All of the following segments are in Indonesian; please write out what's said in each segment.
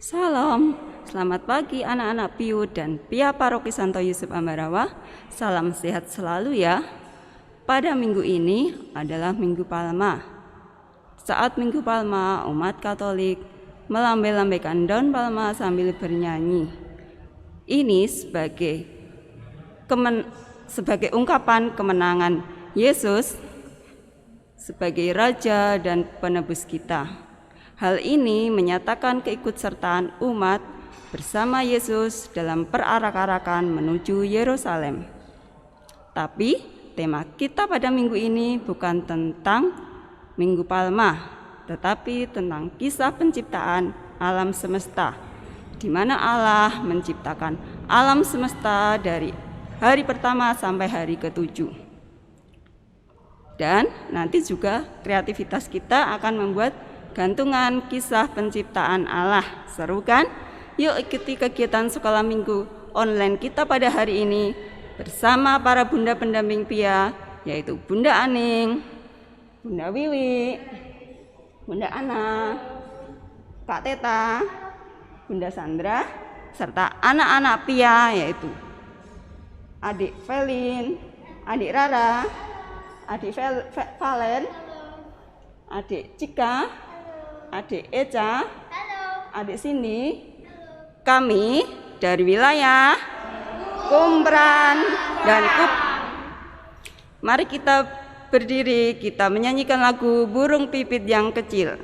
Salam, selamat pagi anak-anak PIU dan PIA Paroki Santo Yusuf Ambarawa. Salam sehat selalu ya. Pada minggu ini adalah Minggu Palma. Saat Minggu Palma, umat Katolik melambai-lambaikan daun palma sambil bernyanyi. Ini sebagai ungkapan kemenangan Yesus sebagai Raja dan Penebus kita. Hal ini menyatakan keikutsertaan umat bersama Yesus dalam perarak-arakan menuju Yerusalem. Tapi tema kita pada minggu ini bukan tentang Minggu Palma, tetapi tentang kisah penciptaan alam semesta, di mana Allah menciptakan alam semesta dari hari pertama sampai hari ke-7. Dan nanti juga kreativitas kita akan membuat gantungan kisah penciptaan Allah. Seru kan? Yuk ikuti kegiatan sekolah minggu online kita pada hari ini bersama para bunda pendamping PIA, yaitu Bunda Aning, Bunda Wiwi, Bunda Ana, Kak Teta, Bunda Sandra, serta anak-anak PIA yaitu Adik Velin, Adik Rara, Adik Valen, Adik Cika, Adik Eca, Adik Cindy. Kami dari wilayah Kumbran dan Kup. Mari kita berdiri, kita menyanyikan lagu Burung Pipit yang Kecil.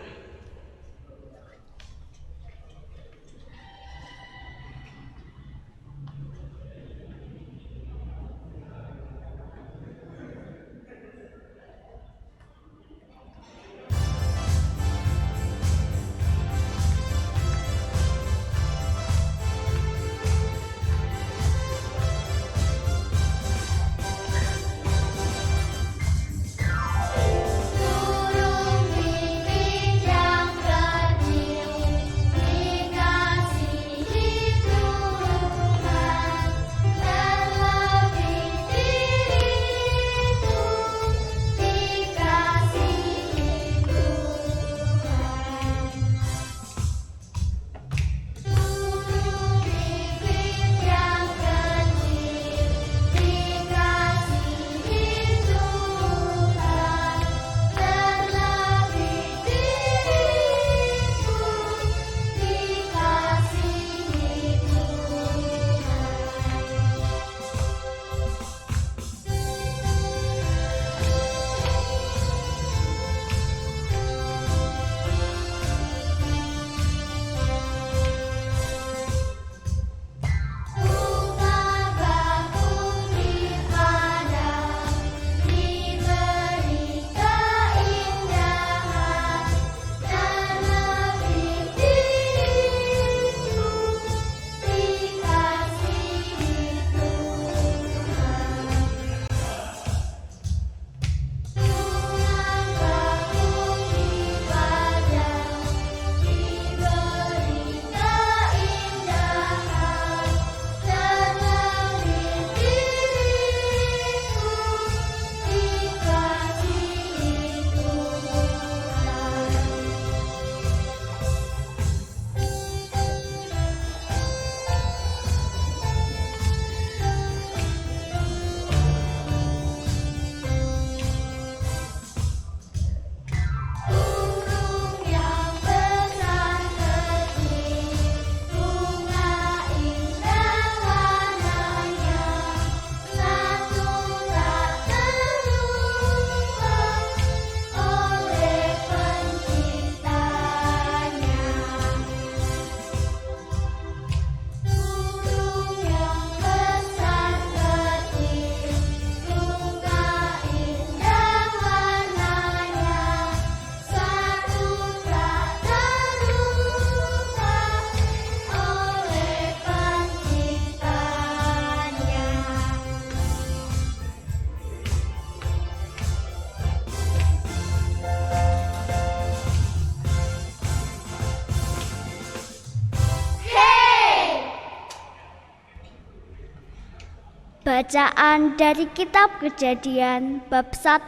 Bacaan dari kitab Kejadian bab 1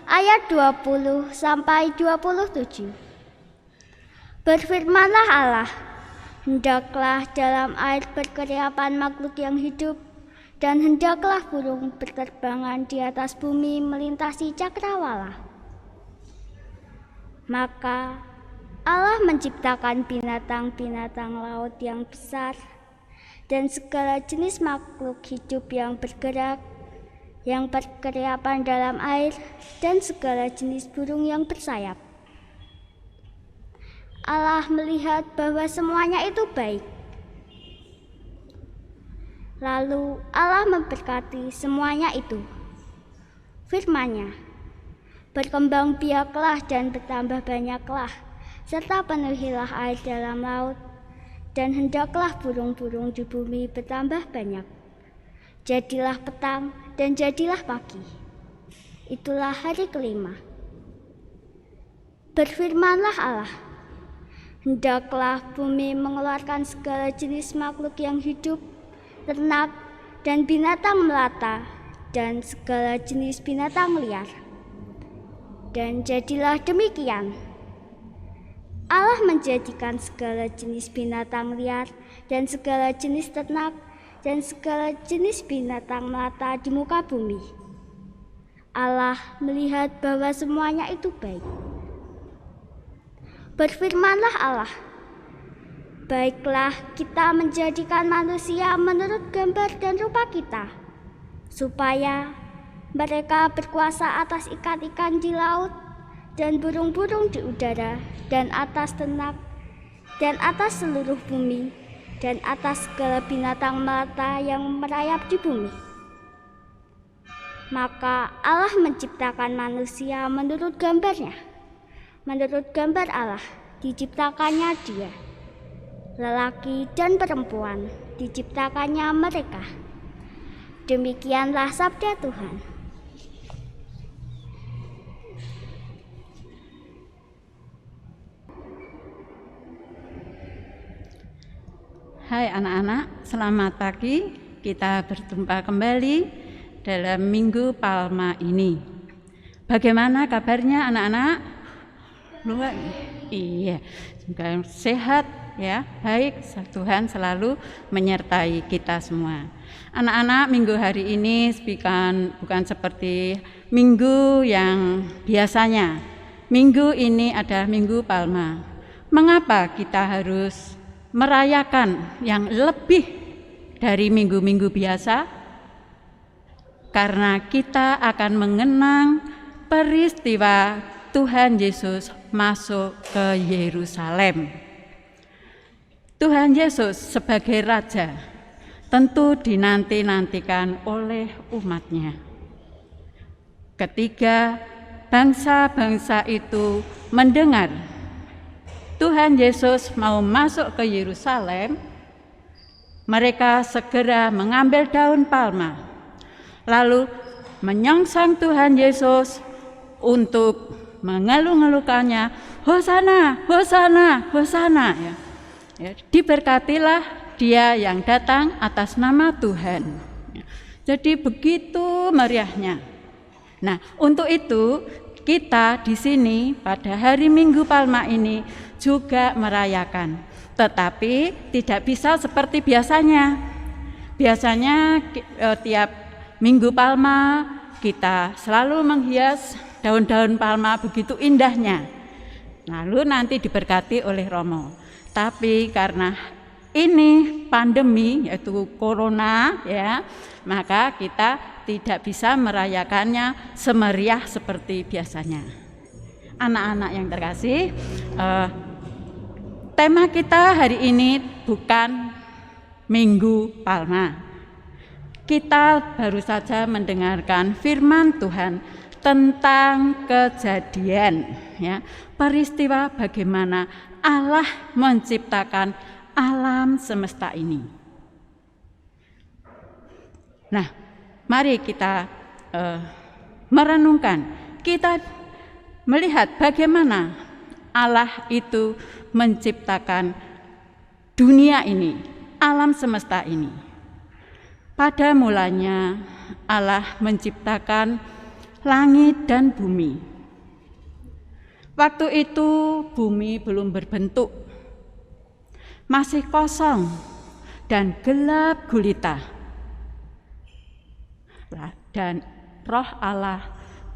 ayat 20 sampai 27. Berfirmanlah Allah, Hendaklah dalam air berkeriapan makhluk yang hidup, dan hendaklah burung berterbangan di atas bumi melintasi cakrawala. Maka Allah menciptakan binatang-binatang laut yang besar dan segala jenis makhluk hidup yang bergerak, yang berkeriapan dalam air, dan segala jenis burung yang bersayap. Allah melihat bahwa semuanya itu baik. Lalu Allah memberkati semuanya itu. Firman-Nya, berkembang biaklah dan bertambah banyaklah, serta penuhilah air dalam laut, dan hendaklah burung-burung di bumi bertambah banyak. Jadilah petang dan jadilah pagi. Itulah hari kelima. Berfirmanlah Allah, hendaklah bumi mengeluarkan segala jenis makhluk yang hidup, ternak, dan binatang melata, dan segala jenis binatang liar. Dan jadilah demikian. Allah menjadikan segala jenis binatang liar, dan segala jenis ternak, dan segala jenis binatang melata di muka bumi. Allah melihat bahwa semuanya itu baik. Berfirmanlah Allah, baiklah kita menjadikan manusia menurut gambar dan rupa kita, supaya mereka berkuasa atas ikan-ikan di laut, dan burung-burung di udara, dan atas ternak, dan atas seluruh bumi, dan atas segala binatang melata yang merayap di bumi. Maka Allah menciptakan manusia menurut gambarnya. Menurut gambar Allah diciptakannya dia, lelaki dan perempuan diciptakannya mereka. Demikianlah sabda Tuhan. Hai anak-anak, selamat pagi. Kita berjumpa kembali dalam Minggu Palma ini. Bagaimana kabarnya anak-anak? Luar, iya, semoga sehat ya, baik. Tuhan selalu menyertai kita semua. Anak-anak, minggu hari ini bukan seperti minggu yang biasanya. Minggu ini adalah Minggu Palma. Mengapa kita harus merayakan yang lebih dari minggu-minggu biasa? Karena kita akan mengenang peristiwa Tuhan Yesus masuk ke Yerusalem. Tuhan Yesus sebagai Raja tentu dinanti-nantikan oleh umatnya. Ketika bangsa-bangsa itu mendengar Tuhan Yesus mau masuk ke Yerusalem, mereka segera mengambil daun palma, lalu menyongsong Tuhan Yesus untuk mengeluh-ngeluhkannya, Hosana, Hosana, Hosana. Ya, diberkatilah dia yang datang atas nama Tuhan. Jadi begitu meriahnya. Nah, untuk itu kita di sini pada hari Minggu Palma ini juga merayakan, tetapi tidak bisa seperti biasanya. Biasanya tiap Minggu Palma kita selalu menghias daun-daun palma begitu indahnya, lalu nanti diberkati oleh Romo. Tapi karena ini pandemi, yaitu corona ya, maka kita tidak bisa merayakannya semeriah seperti biasanya. Anak-anak yang terkasih, tema kita hari ini bukan Minggu Palma. Kita baru saja mendengarkan firman Tuhan tentang kejadian ya, peristiwa bagaimana Allah menciptakan alam semesta ini. Nah, mari kita merenungkan, kita melihat bagaimana Allah itu menciptakan dunia ini, alam semesta ini. Pada mulanya Allah menciptakan langit dan bumi. Waktu itu bumi belum berbentuk. masih kosong dan gelap gulita. Dan Roh Allah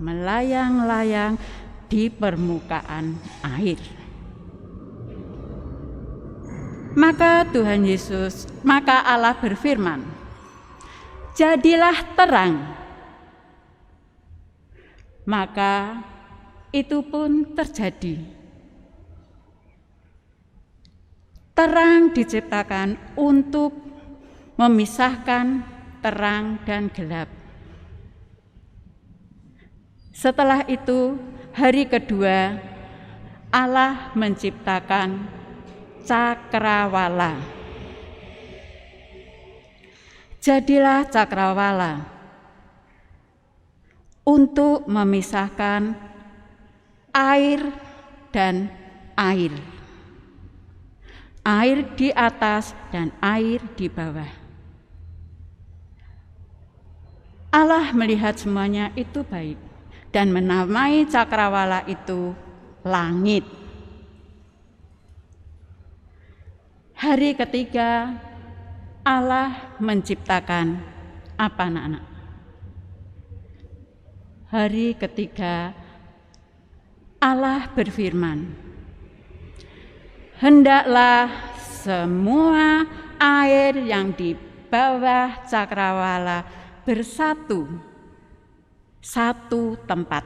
melayang-layang di permukaan air. Maka Allah berfirman, "Jadilah terang." Maka itu pun terjadi. Terang diciptakan untuk memisahkan terang dan gelap. Setelah itu, hari kedua, Allah menciptakan cakrawala. Jadilah cakrawala untuk memisahkan air dan air. Air di atas dan air di bawah. Allah melihat semuanya itu baik dan menamai cakrawala itu langit. Hari ketiga Allah menciptakan apa, anak-anak? Hari ketiga Allah berfirman, "Hendaklah semua air yang di bawah cakrawala bersatu satu tempat,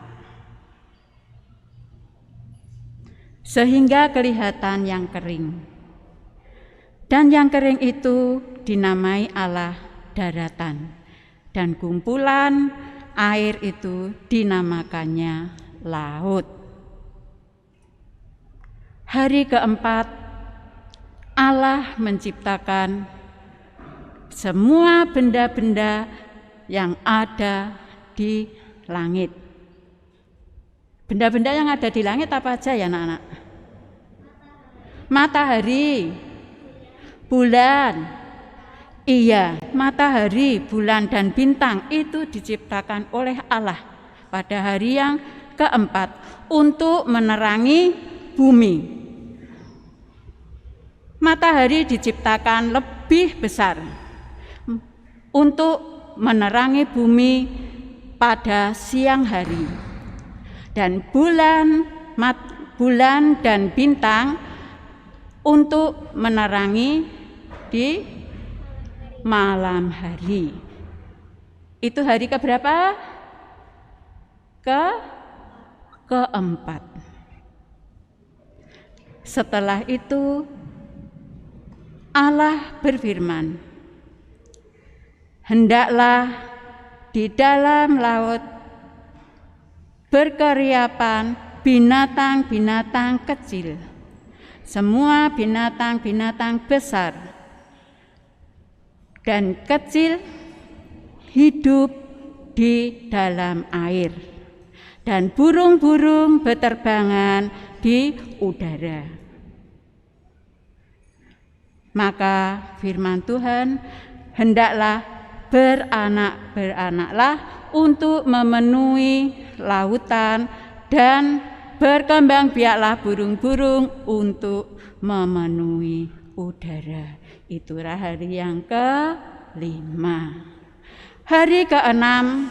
sehingga kelihatan yang kering. Dan yang kering itu dinamai Allah daratan, dan kumpulan air itu dinamakannya laut." Hari keempat Allah menciptakan semua benda-benda yang ada di langit. Benda-benda yang ada di langit apa aja ya anak-anak? Matahari, bulan. Iya, matahari, bulan dan bintang itu diciptakan oleh Allah pada hari yang keempat untuk menerangi bumi. Matahari diciptakan lebih besar untuk menerangi bumi pada siang hari, dan bulan dan bintang untuk menerangi di malam hari. Itu hari keberapa? Keempat. Setelah itu Allah berfirman, "Hendaklah di dalam laut berkeriapan binatang-binatang kecil, semua binatang-binatang besar dan kecil hidup di dalam air, dan burung-burung beterbangan di udara." Maka firman Tuhan, "Hendaklah beranak-beranaklah untuk memenuhi lautan, dan berkembang biaklah burung-burung untuk memenuhi udara." Itulah hari yang kelima. Hari keenam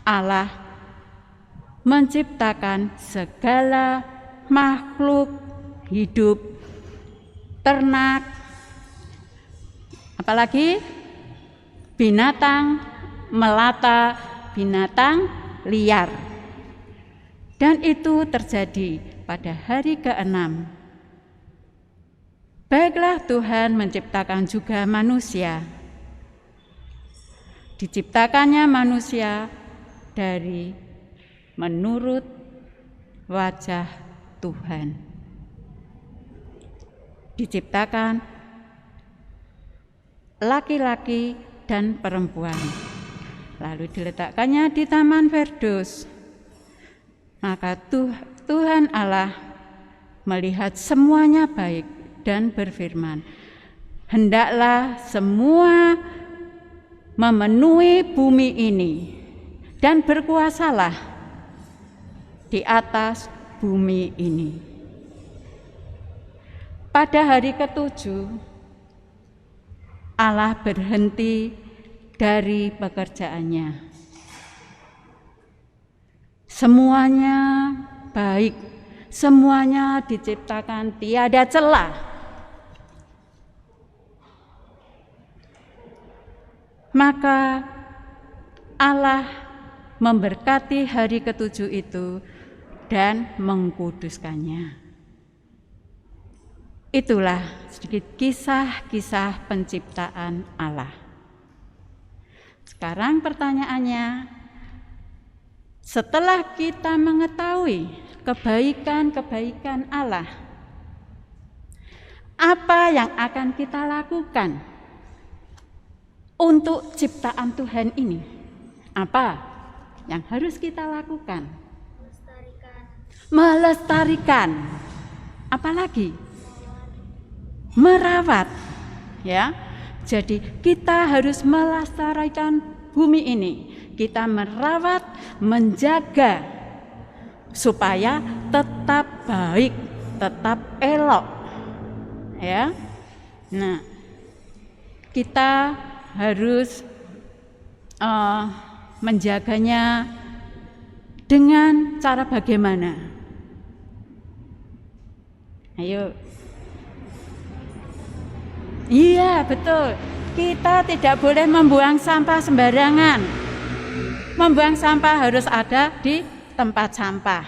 Allah menciptakan segala makhluk hidup, ternak, apalagi binatang melata, binatang liar. Dan itu terjadi pada hari keenam. Baiklah, Tuhan menciptakan juga manusia. Diciptakannya manusia dari menurut wajah Tuhan. Diciptakan laki-laki dan perempuan, lalu diletakkannya di Taman Firdaus. Maka Tuhan Allah melihat semuanya baik dan berfirman, "Hendaklah semua memenuhi bumi ini dan berkuasalah di atas bumi ini." pada hari ketujuh Allah berhenti dari pekerjaannya. Semuanya baik, semuanya diciptakan tiada celah. Maka Allah memberkati hari ketujuh itu dan mengkuduskannya. Itulah sedikit kisah-kisah penciptaan Allah. Sekarang pertanyaannya, setelah kita mengetahui kebaikan-kebaikan Allah, apa yang akan kita lakukan untuk ciptaan Tuhan ini? Apa yang harus kita lakukan? Melestarikan. Apalagi? Merawat. Ya. Jadi kita harus melestarikan bumi ini. Kita merawat, menjaga supaya tetap baik, tetap elok. Ya. Nah, kita harus menjaganya dengan cara bagaimana? Ayo. Iya, betul. Kita tidak boleh membuang sampah sembarangan. Membuang sampah harus ada di tempat sampah.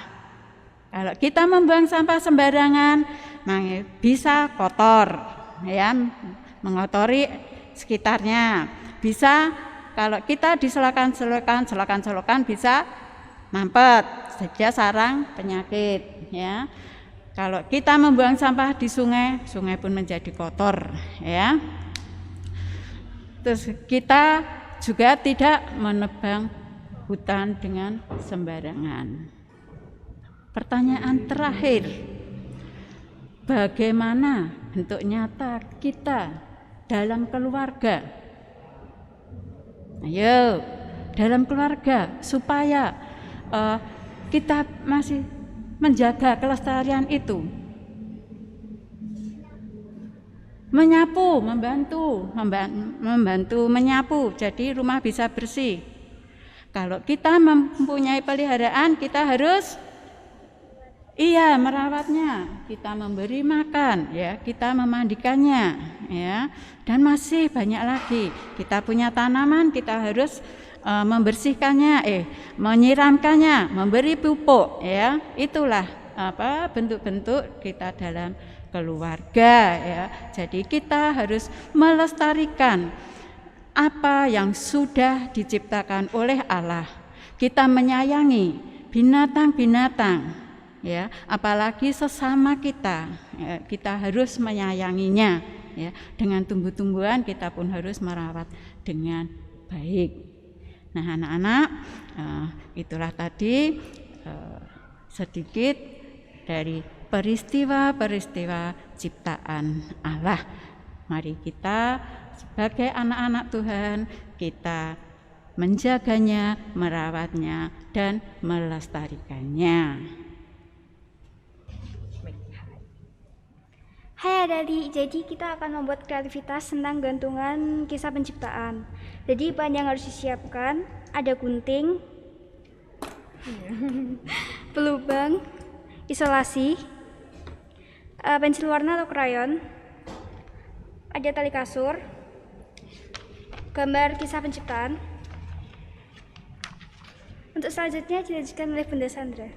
Kalau kita membuang sampah sembarangan, bisa kotor, ya, mengotori sekitarnya. Bisa kalau kita di selokan bisa mampet, saja sarang penyakit, ya. Kalau kita membuang sampah di sungai, sungai pun menjadi kotor, ya. Terus kita juga tidak menebang hutan dengan sembarangan. Pertanyaan terakhir, bagaimana bentuk nyata kita dalam keluarga? Ayo, dalam keluarga supaya kita masih menjaga kelestarian itu. Menyapu, membantu menyapu, jadi rumah bisa bersih. Kalau kita mempunyai peliharaan, kita harus merawatnya, kita memberi makan, ya, kita memandikannya, ya, dan masih banyak lagi. Kita punya tanaman, kita harus membersihkannya, menyiramkannya, memberi pupuk, ya. Itulah bentuk-bentuk kita dalam keluarga, ya. Jadi kita harus melestarikan apa yang sudah diciptakan oleh Allah. Kita menyayangi binatang-binatang, ya, apalagi sesama kita, ya, kita harus menyayanginya, ya. Dengan tumbuh-tumbuhan kita pun harus merawat dengan baik. Nah, anak-anak, itulah tadi sedikit dari peristiwa-peristiwa ciptaan Allah. Mari kita sebagai anak-anak Tuhan, kita menjaganya, merawatnya, dan melestarikannya. Hai adik-adik, jadi kita akan membuat kreativitas tentang gantungan kisah penciptaan. Jadi bahan yang harus disiapkan, ada gunting, pelubang, isolasi, pensil warna atau krayon, ada tali kasur, gambar kisah penciptaan. Untuk selanjutnya dilanjutkan oleh Bunda Sandra.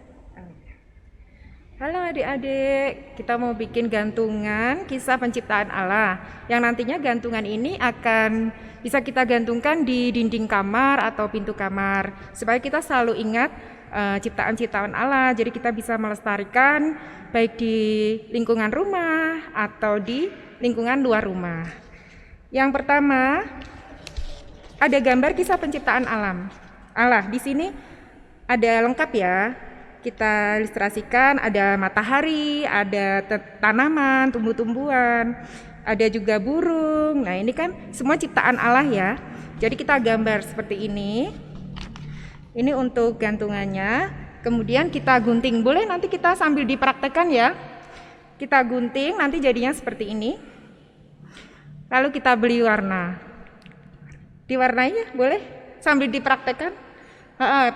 Halo adik-adik, kita mau bikin gantungan kisah penciptaan Allah yang nantinya gantungan ini akan bisa kita gantungkan di dinding kamar atau pintu kamar supaya kita selalu ingat ciptaan-ciptaan Allah. Jadi kita bisa melestarikan baik di lingkungan rumah atau di lingkungan luar rumah. Yang pertama ada gambar kisah penciptaan Allah. Di sini ada lengkap ya. Kita ilustrasikan, ada matahari, ada tanaman, tumbuh-tumbuhan, ada juga burung. Nah, ini kan semua ciptaan Allah ya. Jadi kita gambar seperti ini. Ini untuk gantungannya. Kemudian kita gunting. Boleh nanti kita sambil dipraktekkan ya. kita gunting, nanti jadinya seperti ini. Lalu kita beli warna. Diwarnai ya, boleh? Sambil dipraktekkan.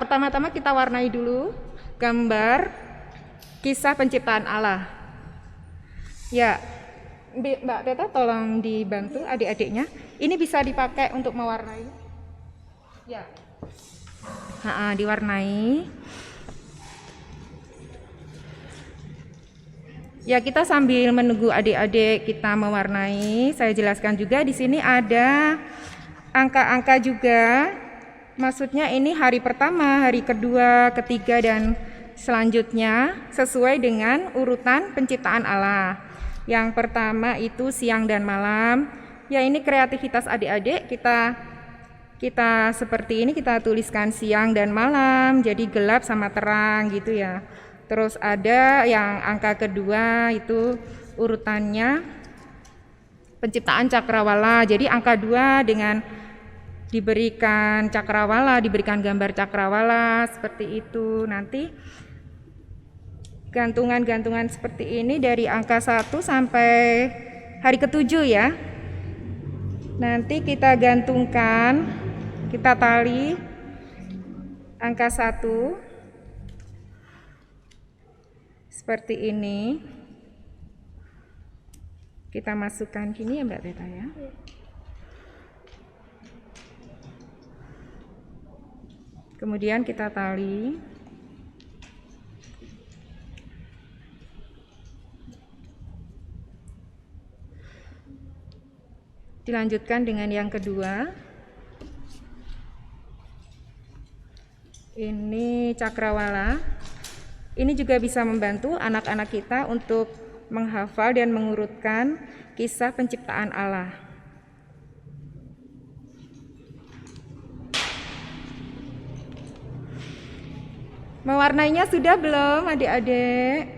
Pertama-tama kita warnai dulu gambar kisah penciptaan Allah. Ya, Mbak Teta tolong dibantu adik-adiknya. Ini bisa dipakai untuk mewarnai. Ya. Diwarnai. Ya, kita sambil menunggu adik-adik kita mewarnai, saya jelaskan juga di sini ada angka-angka juga. Maksudnya ini hari pertama, hari kedua, ketiga, dan selanjutnya sesuai dengan urutan penciptaan Allah. Yang pertama itu siang dan malam. Ya, ini kreativitas adik-adik, kita seperti ini, kita tuliskan siang dan malam, jadi gelap sama terang gitu ya. Terus ada yang angka kedua itu urutannya penciptaan cakrawala. Jadi angka 2 dengan diberikan cakrawala, diberikan gambar cakrawala seperti itu. Nanti gantungan-gantungan seperti ini dari angka 1 sampai hari ke-7 ya. Nanti kita gantungkan, kita tali angka 1 seperti ini. Kita masukkan gini ya Mbak Teta ya. Kemudian kita tali. Dilanjutkan dengan yang kedua. Ini cakrawala. Ini juga bisa membantu anak-anak kita untuk menghafal dan mengurutkan kisah penciptaan Allah. Mewarnainya sudah belum adik-adik?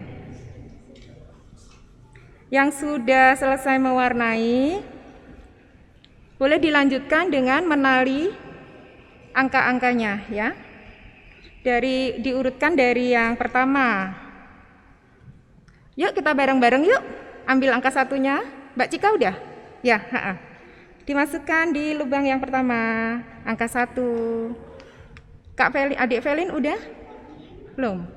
Yang sudah selesai mewarnai, boleh dilanjutkan dengan menali angka-angkanya ya. Diurutkan dari yang pertama. Yuk kita bareng-bareng yuk. Ambil angka 1-nya. Mbak Cika udah? Ya, dimasukkan di lubang yang pertama, angka 1. Kak Felin, adik Felin udah? Belum?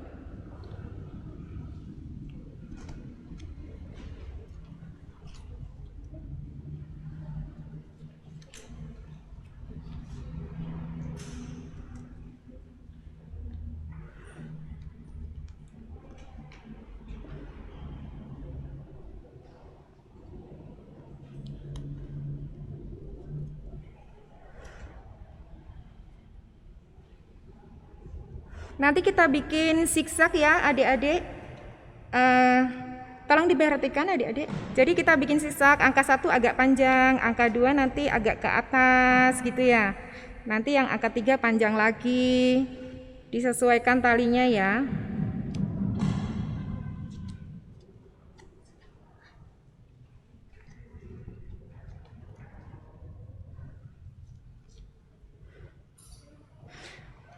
Nanti kita bikin zigzag ya adik-adik. Tolong diperhatikan adik-adik. Jadi kita bikin zigzag, angka 1 agak panjang, angka 2 nanti agak ke atas gitu ya. Nanti yang angka 3 panjang lagi. Disesuaikan talinya ya.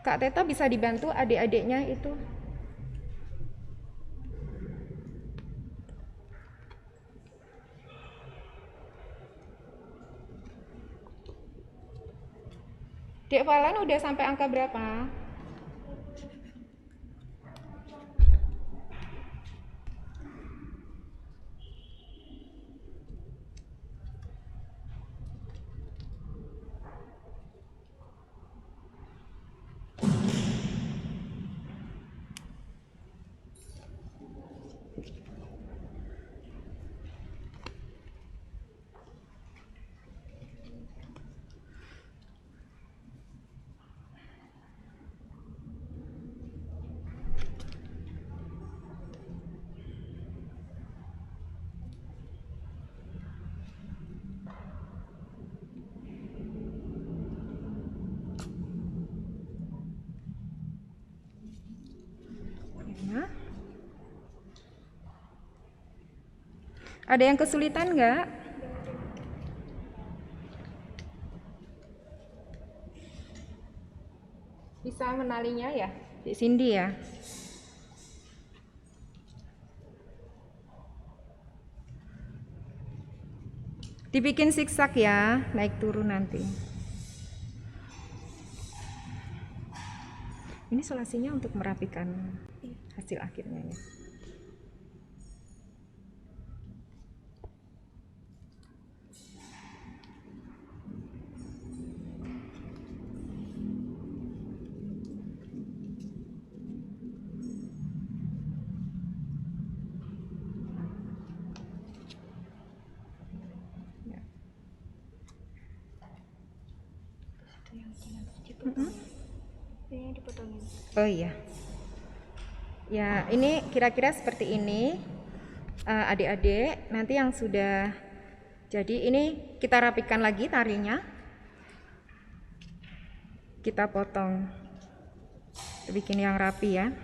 Kak Teta bisa dibantu adik-adiknya itu. Dek Valen udah sampai angka berapa? Ada yang kesulitan nggak? Bisa menalinya ya, Di Cindy ya. Dibikin zigzag ya, naik turun nanti. Ini solusinya untuk merapikan hasil akhirnya ya. Oh iya. Ya, ini kira-kira seperti ini. Adik-adik, nanti yang sudah jadi ini kita rapikan lagi tarinya. Kita potong. Kita bikin yang rapi ya.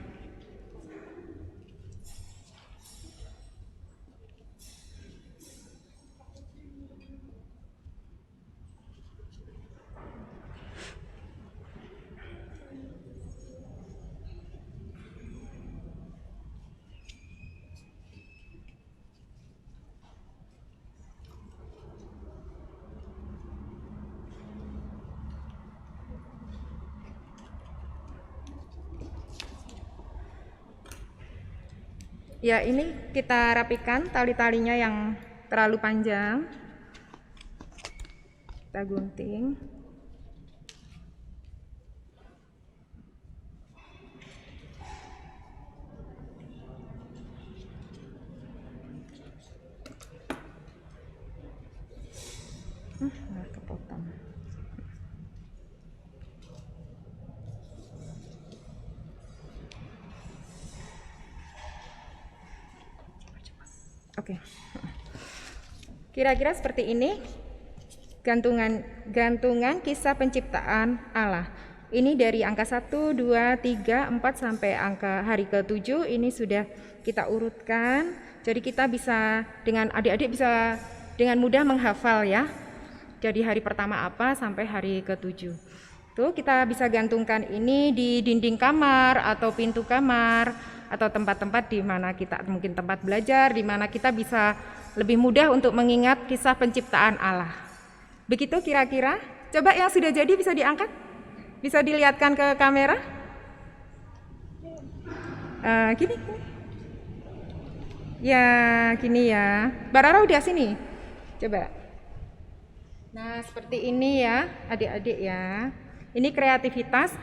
Ya, ini kita rapikan tali-talinya yang terlalu panjang. Kita gunting. Nah, kepotong. Oke. Kira-kira seperti ini gantungan kisah penciptaan Allah. Ini dari angka 1, 2, 3, 4 sampai angka hari ke-7 ini sudah kita urutkan. Jadi kita bisa dengan adik-adik bisa dengan mudah menghafal ya. Jadi hari pertama apa sampai hari ke-7. Tuh kita bisa gantungkan ini di dinding kamar atau pintu kamar atau tempat-tempat di mana kita mungkin tempat belajar di mana kita bisa lebih mudah untuk mengingat kisah penciptaan Allah. Begitu kira-kira? Coba yang sudah jadi bisa diangkat? Bisa dilihatkan ke kamera? Gini. Ya, gini ya. Mbak Rara udah sini. Coba. Nah, seperti ini ya, adik-adik ya. Ini kreativitas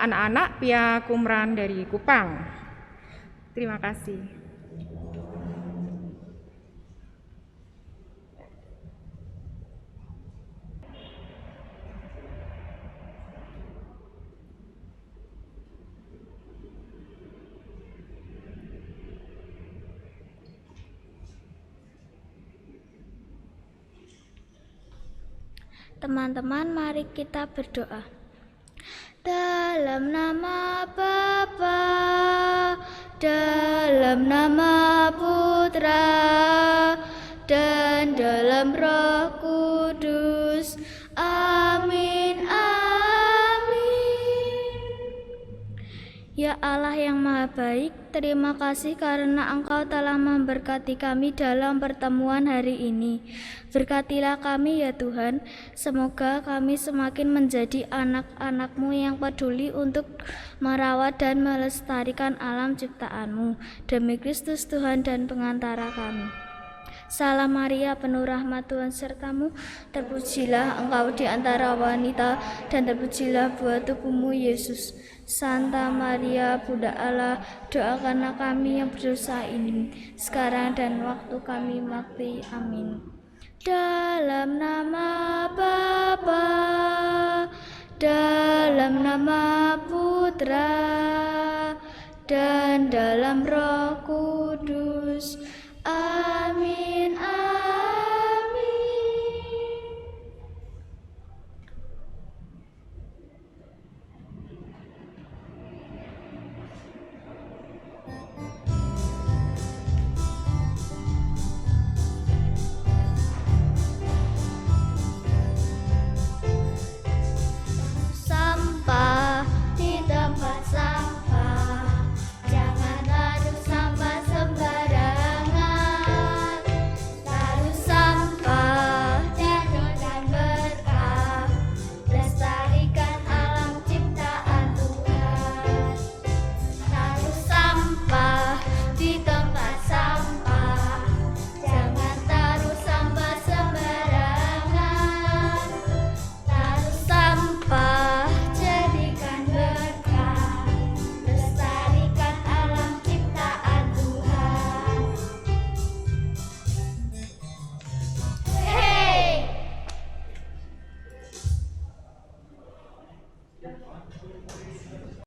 anak-anak Pia Kumran dari Kupang. Terima kasih. Teman-teman, mari kita berdoa. Dalam nama Bapa, dalam nama Putra, dan dalam Roh Kudus. Amin, amin. Ya Allah yang Maha Baik, terima kasih karena Engkau telah memberkati kami dalam pertemuan hari ini. Berkatilah kami ya Tuhan, semoga kami semakin menjadi anak-anak-Mu yang peduli untuk merawat dan melestarikan alam ciptaan-Mu. Demi Kristus Tuhan dan pengantara kami. Salam Maria, penuh rahmat Tuhan sertamu, terpujilah Engkau di antara wanita, dan terpujilah buah tubuhmu Yesus. Santa Maria, Bunda Allah, doakanlah kami yang berdosa ini, sekarang dan waktu kami mati. Amin. Dalam nama Bapa, dalam nama Putra, dan dalam Roh Kudus.